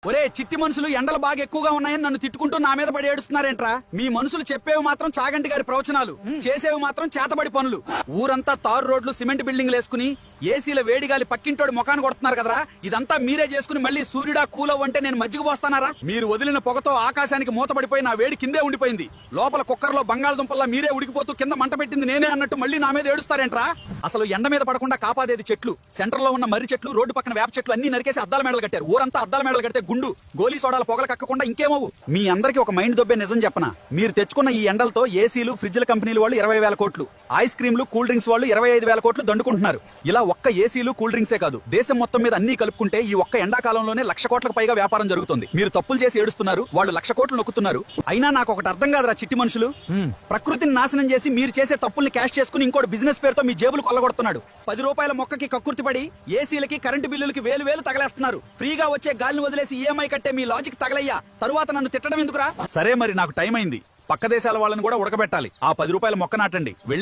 ఒరే చిట్టి మనుషులు ఎండలు బాగా ఎక్కువగా ఉన్నాయని నన్ను తిట్టుకుంటూ నా మీద పడి ఏడుస్తున్నారేంట్రా? మీ మనుషులు చెప్పేవి మాత్రం చాగంటి గారి ప్రవచనాలు, చేసేవి మాత్రం చేతబడి పనులు. ఊరంతా తారు రోడ్లు సిమెంట్ బిల్డింగ్లు వేసుకుని ఏసీల వేడిగాలి పక్కింటోడి ముఖాన్ని కొడుతున్నారు కదరా. ఇదంతా మీరే చేసుకుని మళ్ళీ సూర్యుడా కూలవ్ అంటే నేను మజ్జిగ పోస్తానారా? మీరు వదిలిన పొగతో ఆకాశానికి మూతపడిపోయి నా వేడి కిందే ఉండిపోయింది. లోపల కుక్కర్లో బంగాళదుంపల్లా మీరే ఉడికిపోతూ కింద మంట పెట్టింది నేనే అన్నట్టు మళ్ళీ నా మీద ఏడుస్తారేంట్రా? అసలు ఎండ మీద పడకుండా కాపాడేది చెట్లు. సెంటర్ లో ఉన్న మర్రి చెట్లు, రోడ్డు పక్కన వేప చెట్లు అన్ని నరికేసి అద్దాల మేడలు కట్టారు. ఊరంతా అద్దాల మేడలు కడితే గుండు గోలీ సోడాల పొగలు కక్కకుండా ఇంకేమవు. మీ అందరికి ఒక మైండ్ దొబ్బే నిజం చెప్పనా? మీరు తెచ్చుకున్న ఈ ఎండలతో ఏసీలు, ఫ్రిడ్జ్ల కంపెనీల వాళ్ళు 20,000 కోట్లు, ఐస్ క్రీమ్లు, కూల్ డ్రింక్స్ వాళ్ళు 25,000 కోట్లు దండుకుంటున్నారు. ఇలా ఒక్క ఏసీలు, కూల్ డ్రింక్సే కాదు, దేశం మొత్తం మీద అన్ని కలుపుకుంటే ఈ ఒక్క ఎండాకాలంలోనే 1,00,000 కోట్లకు పైగా వ్యాపారం జరుగుతుంది. మీరు తప్పులు చేసి ఏడుస్తున్నారు, వాళ్ళు 1,00,000 కోట్లు నొక్కుతున్నారు. అయినా నాకు ఒకటి అర్థం కాదురా చిట్టి మనుషులు. ప్రకృతిని నాశనం చేసి మీరు చేసే తప్పుల్ని క్యాష్ చేసుకుని ఇంకోటి బిజినెస్ పేరుతో మీ జేబులు కొల్లగొడుతున్నాడు. 10 రూపాయల మొక్కకి కక్కుర్తిపడి ఏసీలకి, కరెంటు బిల్లులకి వేలు తగలేస్తున్నారు. ఫ్రీగా వచ్చే గాలిని వదిలేసి ఈఎంఐ కట్టే మీ లాజిక్ తగలయ్యా. తరువాత నన్ను తిట్టడం ఎందుకురా? సరే మరి నాకు టైం అయింది. పక్క దేశాల వాళ్ళని కూడా ఉడకబెట్టాలి. ఆ 10 రూపాయల మొక్క నాటండి.